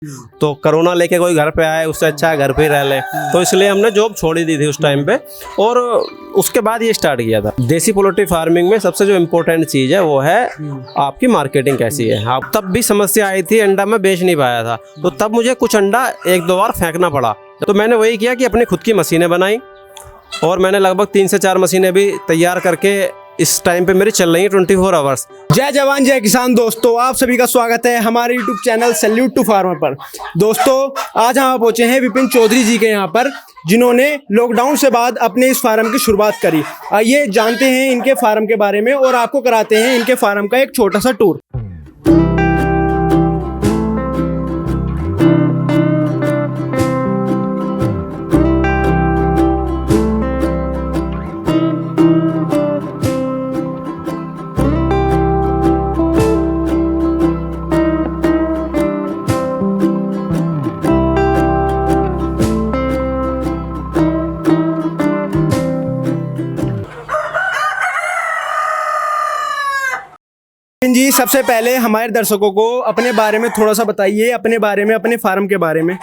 तो कोरोना लेके कोई घर पे आए उससे अच्छा है घर पे ही रह ले, तो इसलिए हमने जॉब छोड़ ही दी थी उस टाइम पे। और उसके बाद ये स्टार्ट किया था। देसी पोल्ट्री फार्मिंग में सबसे जो इम्पोर्टेंट चीज़ है वो है आपकी मार्केटिंग कैसी है। आप तब भी समस्या आई थी, अंडा मैं बेच नहीं पाया था, तो तब मुझे कुछ अंडा एक दो बार फेंकना पड़ा। तो मैंने वही किया कि अपनी खुद की मशीनें बनाई, और मैंने लगभग 3 से 4 मशीनें भी तैयार करके इस टाइम पे मेरी चल रही है 24 आवर्स। जय जवान जय किसान दोस्तों, आप सभी का स्वागत है हमारे YouTube channel salute to farmer पर। दोस्तों आज हम पहुंचे हैं विपिन चौधरी जी के यहाँ पर, जिन्होंने लॉकडाउन से बाद अपने इस फार्म की शुरुआत करी। आइए जानते हैं इनके फार्म के बारे में और आपको कराते हैं इनके फार्म का एक छोटा सा टूर। जी सबसे पहले हमारे दर्शकों को अपने बारे में थोड़ा सा बताइए, अपने बारे में, अपने फार्म के बारे में।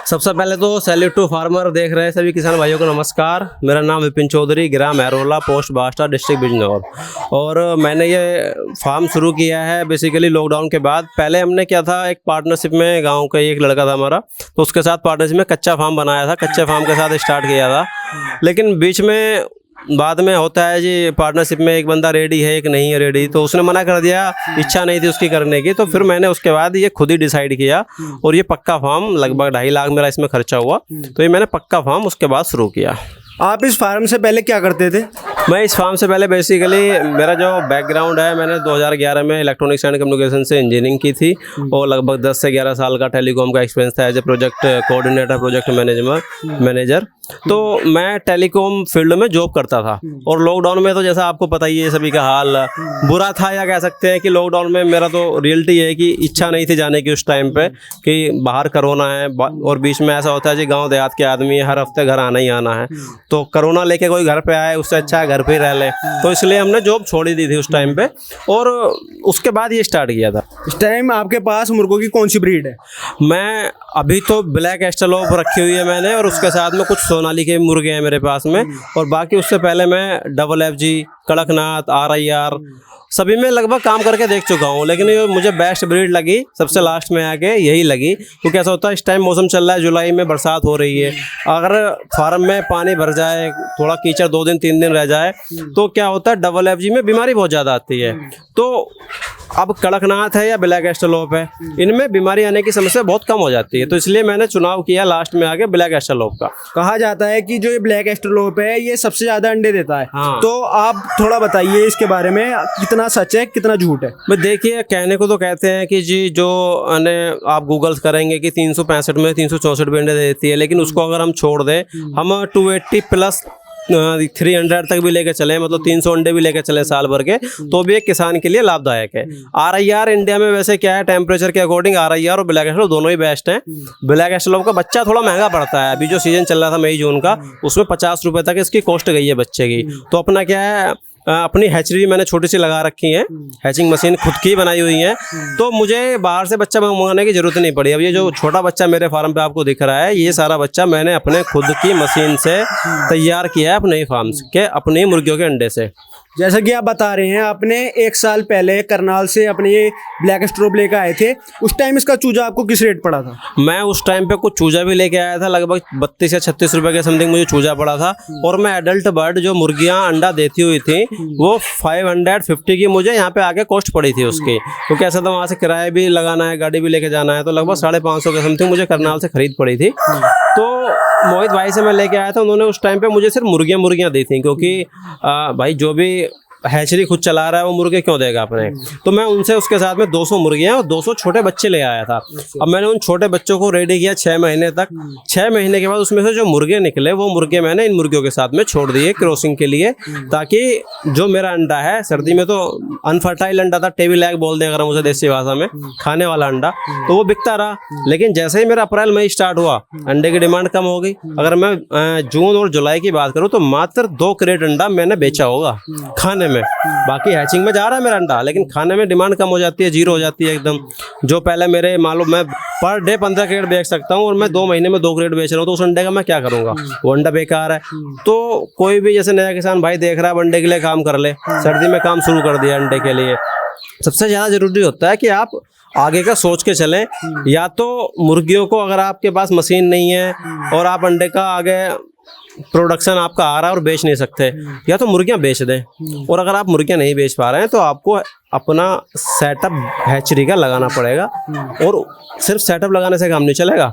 सबसे पहले तो सैल्यूट टू फार्मर देख रहे सभी किसान भाइयों को नमस्कार। मेरा नाम विपिन चौधरी, ग्राम एरोला, पोस्ट बास्टा, डिस्ट्रिक्ट बिजनौर। और मैंने ये फार्म शुरू किया है बेसिकली लॉकडाउन के बाद। पहले हमने क्या था, एक पार्टनरशिप में गांव का एक लड़का था हमारा, तो उसके साथ पार्टनरशिप में कच्चा फार्म बनाया था, कच्चे फार्म के साथ स्टार्ट किया था। लेकिन बीच में बाद में होता है जी, पार्टनरशिप में एक बंदा रेडी है एक नहीं है रेडी, तो उसने मना कर दिया, इच्छा नहीं थी उसकी करने की। तो फिर मैंने उसके बाद ये खुद ही डिसाइड किया, और ये पक्का फार्म लगभग 2.5 लाख मेरा इसमें खर्चा हुआ, तो ये मैंने पक्का फार्म उसके बाद शुरू किया। आप इस फार्म से पहले क्या करते थे? मैं इस फार्म से पहले बेसिकली मेरा जो बैकग्राउंड है, मैंने 2011 में इलेक्ट्रॉनिक्स एंड कम्युनिकेशन से इंजीनियरिंग की थी, और लगभग 10 से 11 साल का टेलीकॉम का एक्सपीरियंस था as a project coordinator, project manager. तो मैं टेलीकॉम फील्ड में जॉब करता था। और लॉकडाउन में तो जैसा आपको पता ही है सभी का हाल बुरा था, या कह सकते हैं कि लॉकडाउन में मेरा तो रियलिटी है कि इच्छा नहीं थी जाने की उस टाइम पे, कि बाहर कोरोना है, और बीच में ऐसा होता है जी गाँव देहात के आदमी हर हफ्ते घर आना ही आना है, तो कोरोना लेके कोई घर पे आए उससे अच्छा है घर पे ही रह ले, तो इसलिए हमने जॉब छोड़ ही दी थी उस टाइम पे। और उसके बाद ये स्टार्ट किया था। इस टाइम आपके पास मुर्गों की कौन सी ब्रीड है? मैं अभी तो ब्लैक एस्ट्रोलोप रखी हुई है मैंने, और उसके साथ में कुछ सोनाली के मुर्गे हैं मेरे पास में, और बाकी उससे पहले मैं डबल FG, कड़कनाथ, RIR सभी में लगभग काम करके देख चुका हूँ। लेकिन ये मुझे बेस्ट ब्रीड लगी सबसे लास्ट में आके यही लगी, क्योंकि ऐसा होता है इस टाइम मौसम चल रहा है, जुलाई में बरसात हो रही है, अगर फार्म में पानी भर जाए, थोड़ा कीचड़ 2 दिन 3 दिन रह जाए, तो क्या होता है डबल FG में बीमारी बहुत ज़्यादा आती है। तो अब कड़कनाथ है या ब्लैक एस्ट्रोलोप है, इनमें बीमारी आने की समस्या बहुत कम हो जाती है, तो इसलिए मैंने चुनाव किया लास्ट में आके ब्लैक एस्ट्रोलोप का। कहा जाता है कि जो ये ब्लैक एस्ट्रोलोप है ये सबसे ज्यादा अंडे देता है। हाँ। तो आप थोड़ा बताइए इसके बारे में, कितना सच है कितना झूठ है? मैं देखिए, कहने को तो कहते हैं कि जी जो आप गूगल्स करेंगे कि 365 में 364 भी अंडे देती है, लेकिन उसको अगर हम छोड़ दें, हम 280 प्लस 300 तक भी लेके चले, मतलब 300 अंडे भी लेके चले साल भर के, तो भी एक किसान के लिए लाभदायक है। RIR इंडिया में वैसे क्या है, टेम्परेचर के अकॉर्डिंग RIR और ब्लैक एस्ट्रोलोप दोनों ही बेस्ट हैं। ब्लैक एस्ट्रोलोप का बच्चा थोड़ा महंगा पड़ता है, अभी जो सीजन चल रहा था मई जून का, उसमें 50 रुपये तक इसकी कॉस्ट गई है बच्चे की। तो अपना क्या है, अपनी हैचरी मैंने छोटी सी लगा रखी है, हैचिंग मशीन खुद की बनाई हुई है, तो मुझे बाहर से बच्चा मंगाने की जरूरत नहीं पड़ी। अब ये जो छोटा बच्चा मेरे फार्म पे आपको दिख रहा है, ये सारा बच्चा मैंने अपने खुद की मशीन से तैयार किया है, अपने फार्म के, अपनी मुर्गियों के अंडे से। जैसा कि आप बता रहे हैं, आपने 1 साल पहले करनाल से अपने ये ब्लैक एस्ट्रोलोप लेकर आए थे, उस टाइम इसका चूजा आपको किस रेट पड़ा था? मैं उस टाइम पे कुछ चूजा भी लेके आया था, लगभग 32 या 36 रुपए के समथिंग मुझे चूजा पड़ा था। और मैं एडल्ट बर्ड जो मुर्गियां अंडा देती हुई थी, वो 550 की मुझे यहाँ पे आके कॉस्ट पड़ी थी उसकी, क्योंकि ऐसा तो वहाँ से किराया भी लगाना है, गाड़ी भी लेके जाना है, तो लगभग 550 के समथिंग मुझे करनाल से खरीद पड़ी थी। तो मोहित भाई से मैं लेके आया था, उन्होंने उस टाइम पे मुझे सिर्फ मुर्गियाँ दी थी, क्योंकि भाई जो भी हैचरी खुद चला रहा है वो मुर्गे क्यों देगा अपने। तो मैं उनसे उसके साथ में 200 मुर्गियाँ और 200 छोटे बच्चे ले आया था। अब मैंने उन छोटे बच्चों को रेडी किया 6 महीने तक। 6 महीने के बाद उसमें से जो मुर्गे निकले, वो मुर्गे मैंने इन मुर्गियों के साथ में छोड़ दिए क्रॉसिंग के लिए, ताकि जो मेरा अंडा है, सर्दी में तो अनफर्टाइल अंडा था, टेबल एग बोलते हैं अगर हम उसे देसी भाषा में, खाने वाला अंडा, तो वो बिकता रहा। लेकिन जैसे ही मेरा अप्रैल मई स्टार्ट हुआ, अंडे की डिमांड कम हो गई। अगर मैं जून और जुलाई की बात करूँ तो मात्र 2 क्रेट अंडा मैंने बेचा होगा खाने में। में। बाकी हैचिंग में जा रहा है मेरा अंडा, लेकिन खाने में डिमांड कम हो जाती है, जीरो हो जाती है एकदम। जो पहले मेरे मालूम मैं पर डे 15 क्रेट बेच सकता हूँ और मैं 2 महीने में 2 क्रेट बेच रहा हूँ, तो उस अंडे का मैं क्या करूँगा? वो अंडा बेकार है। तो कोई भी जैसे नया किसान भाई देख रहा है, अंडे के लिए काम कर ले। सर्दी में काम शुरू कर दिया अंडे के लिए। सबसे ज़्यादा ज़रूरी होता है कि आप आगे का सोच के चलें। या तो मुर्गियों को, अगर आपके पास मशीन नहीं है और आप अंडे का आगे प्रोडक्शन आपका आ रहा है और बेच नहीं सकते, या तो मुर्गियां बेच दें। और अगर आप मुर्गियां नहीं बेच पा रहे हैं तो आपको अपना सेटअप हैचरी का लगाना पड़ेगा। और सिर्फ सेटअप लगाने से काम नहीं चलेगा।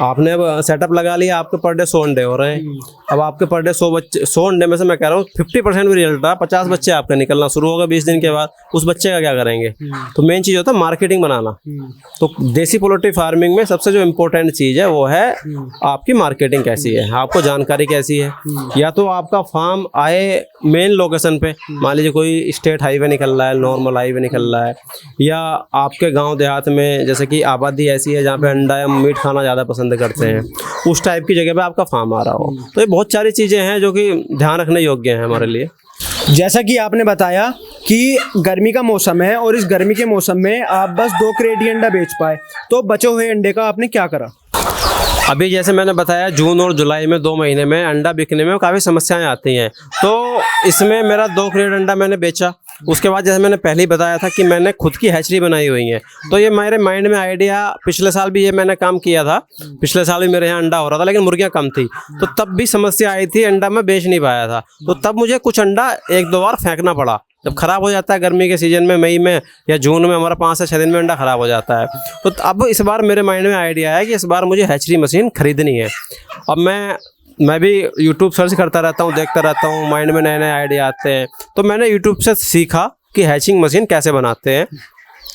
आपने अब सेटअप लगा लिया, आपके पर डे 100 अंडे हो रहे हैं। अब आपके पर डे 100 अंडे में से मैं कह रहा हूँ 50% भी रिजल्ट रहा, 50 बच्चे आपके निकलना शुरू होगा 20 दिन के बाद। उस बच्चे का क्या करेंगे? तो मेन चीज़ होता है मार्केटिंग बनाना। तो देसी पोल्ट्री फार्मिंग में सबसे जो इम्पोर्टेंट चीज़ है वो है आपकी मार्केटिंग कैसी है, आपको जानकारी कैसी है। या तो आपका फार्म आए मेन लोकेशन पे, मान लीजिए कोई स्टेट हाईवे निकल रहा है, नॉर्मल हाईवे निकल रहा है, या आपके गांव देहात में जैसे कि आबादी ऐसी है जहाँ पे अंडा या मीट खाना ज़्यादा पसंद करते हैं, उस टाइप की जगह पे आपका फार्म आ रहा हो। तो ये बहुत सारी चीज़ें हैं जो कि ध्यान रखने योग्य हैं हमारे लिए। जैसा कि आपने बताया कि गर्मी का मौसम है और इस गर्मी के मौसम में आप बस 2 क्रेट ही अंडा बेच पाए, तो बचे हुए अंडे का आपने क्या करा? अभी जैसे मैंने बताया जून और जुलाई में 2 महीने में अंडा बिकने में काफ़ी समस्याएं आती हैं। तो इसमें मेरा 2 क्रेट अंडा मैंने बेचा। उसके बाद जैसे मैंने पहले ही बताया था कि मैंने खुद की हैचरी बनाई हुई है। तो ये मेरे माइंड में आइडिया, पिछले साल भी ये मैंने काम किया था। पिछले साल भी मेरे यहाँ अंडा हो रहा था, लेकिन मुर्गियाँ कम थी। तो तब भी समस्या आई थी, अंडा मैं बेच नहीं पाया था। तो तब मुझे कुछ अंडा 1-2 बार फेंकना पड़ा। जब ख़राब हो जाता है गर्मी के सीज़न में, मई में या जून में हमारा 5 से 6 दिन में अंडा ख़राब हो जाता है। तो अब इस बार मेरे माइंड में आइडिया है कि इस बार मुझे हैचरी मशीन ख़रीदनी है। अब मैं भी यूट्यूब सर्च करता रहता हूँ, देखता रहता हूँ, माइंड में नए-नए आइडिया आते हैं। तो मैंने यूट्यूब से सीखा कि हैचिंग मशीन कैसे बनाते हैं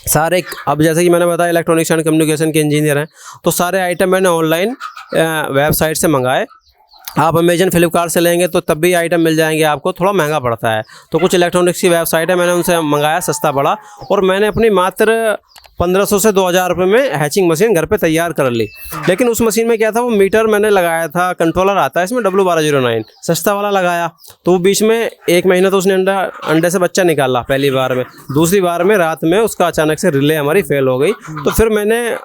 सारे। अब जैसे कि मैंने बताया इलेक्ट्रॉनिक्स एंड कम्युनिकेशन के इंजीनियर हैं, तो सारे आइटम मैंने ऑनलाइन वेबसाइट से मंगाए। आप अमेजन फ्लिपकार्ट से लेंगे तो तब भी आइटम मिल जाएंगे आपको, थोड़ा महंगा पड़ता है। तो कुछ इलेक्ट्रॉनिक्स की वेबसाइट है, मैंने उनसे मंगाया, सस्ता पड़ा। और मैंने अपनी मात्र 1500 से 2000 रुपये में हैचिंग मशीन घर पे तैयार कर ली। लेकिन उस मशीन में क्या था, वो मीटर मैंने लगाया था, कंट्रोलर आता है इसमें W1209, सस्ता वाला लगाया। तो वो बीच में 1 महीना तो उसने अंडे से बच्चा निकाला पहली बार में। दूसरी बार में रात में उसका अचानक से रिले हमारी फेल हो गई। तो फिर मैंने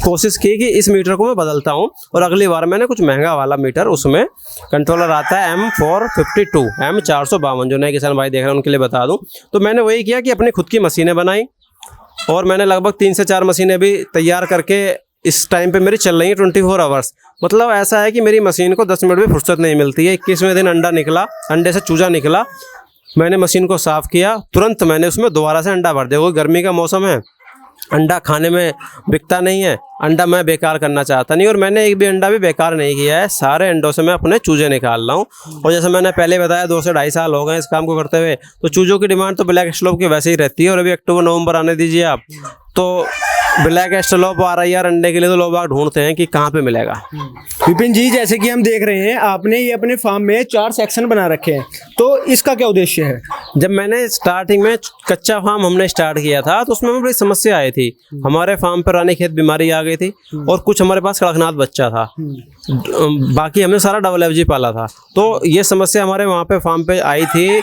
कोशिश की कि इस मीटर को मैं बदलता हूँ, और अगली बार मैंने कुछ महंगा वाला मीटर, उसमें कंट्रोलर आता है M452, M452, जो नए किसान भाई देख रहे हैं उनके लिए बता दूं। तो मैंने वही किया कि अपनी खुद की मशीनें बनाई, और मैंने लगभग 3 से 4 मशीनें भी तैयार करके इस टाइम पे मेरी चल रही है 24 आवर्स। मतलब ऐसा है कि मेरी मशीन को 10 मिनट भी फुर्सत नहीं मिलती है। 21वें दिन अंडा निकला, अंडे से चूजा निकला, मैंने मशीन को साफ़ किया, तुरंत मैंने उसमें दोबारा से अंडा भर दिया। वो गर्मी का मौसम है, अंडा खाने में बिकता नहीं है, अंडा मैं बेकार करना चाहता नहीं, और मैंने एक भी अंडा भी बेकार नहीं किया है। सारे अंडों से मैं अपने चूजे निकाल रहा हूँ। और जैसे मैंने पहले बताया 2 से 2.5 साल हो गए इस काम को करते हुए। तो चूजों की डिमांड तो ब्लैक एस्ट्रोलोप की वैसे ही रहती है, और अभी अक्टूबर नवंबर आने दीजिए आप, तो ब्लैक एस्ट्रोलोप आ रही है अंडे के लिए, तो लोग बाग ढूंढते हैं कि कहाँ पे मिलेगा। विपिन जी, जैसे कि हम देख रहे हैं आपने ये अपने फार्म में 4 सेक्शन बना रखे हैं, तो इसका क्या उद्देश्य है? जब मैंने स्टार्टिंग में कच्चा फार्म हमने स्टार्ट किया था, तो उसमें बड़ी समस्या आई थी। हमारे फार्म पर रानीखेत बीमारी आ गई थी, और कुछ हमारे पास कड़कनाथ बच्चा था, बाकी हमने सारा FFG पाला था। तो ये समस्या हमारे वहाँ पे फार्म पे आई थी।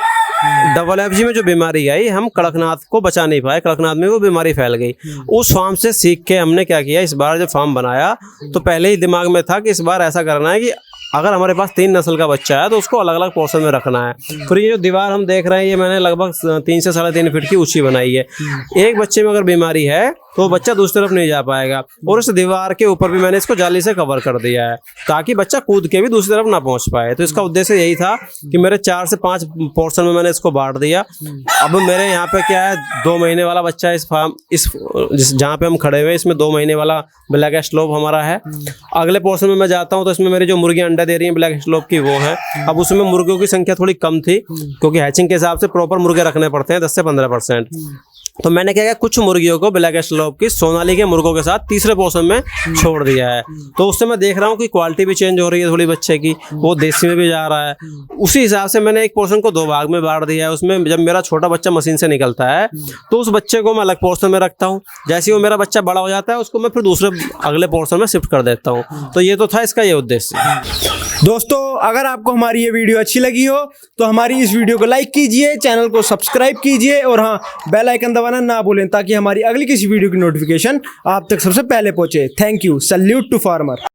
FFG में जो बीमारी आई, हम कड़कनाथ को बचा नहीं पाए, कड़कनाथ में वो बीमारी फैल गई। उस फार्म से सीख के हमने क्या किया, इस बार जब फार्म बनाया तो पहले ही दिमाग में था कि इस बार ऐसा करना है कि अगर हमारे पास 3 नस्ल का बच्चा है तो उसको अलग अलग पोर्शन में रखना है। फिर ये जो दीवार हम देख रहे हैं, ये मैंने लगभग 3 से 3.5 फीट की ऊंची बनाई है। एक बच्चे में अगर बीमारी है तो बच्चा दूसरी तरफ नहीं जा पाएगा, और उस दीवार के ऊपर भी मैंने इसको जाली से कवर कर दिया है, ताकि बच्चा कूद के भी दूसरी तरफ ना पहुंच पाए। तो इसका उद्देश्य यही था कि मेरे 4 से 5 पोर्शन में मैंने इसको बांट दिया। अब मेरे यहाँ पे क्या है, 2 महीने वाला बच्चा इस फार्म, जहाँ पे हम खड़े हुए, इसमें 2 महीने वाला ब्लैक एस्ट्रोलोप हमारा है। अगले पोर्शन में मैं जाता हूँ तो इसमें मेरी जो मुर्गियाँ अंडा दे रही हैं ब्लैक एस्ट्रोलोप की, वो है। अब उसमें मुर्गियों की संख्या थोड़ी कम थी, क्योंकि हैचिंग के हिसाब से प्रॉपर मुर्गे रखने पड़ते हैं 10 से 15%। तो मैंने क्या किया, कुछ मुर्गियों को ब्लैक एस्ट्रोलोप की सोनाली के मुर्गों के साथ तीसरे पोर्शन में छोड़ दिया है। तो उससे मैं देख रहा हूँ कि क्वालिटी भी चेंज हो रही है थोड़ी बच्चे की, वो देसी में भी जा रहा है। उसी हिसाब से मैंने एक पोर्शन को 2 भाग में बांट दिया है। उसमें जब मेरा छोटा बच्चा मशीन से निकलता है तो उस बच्चे को मैं अलग पोर्शन में रखता हूँ। जैसे ही वो मेरा बच्चा बड़ा हो जाता है, उसको मैं फिर दूसरे अगले पोर्शन में शिफ्ट कर देता हूँ। तो ये तो था इसका ये उद्देश्य। दोस्तों, अगर आपको हमारी ये वीडियो अच्छी लगी हो तो हमारी इस वीडियो को लाइक कीजिए, चैनल को सब्सक्राइब कीजिए और हाँ, बेल आइकन दबाना ना भूलें ताकि हमारी अगली किसी वीडियो की नोटिफिकेशन आप तक सबसे पहले पहुंचे। Thank you. Salute to farmer.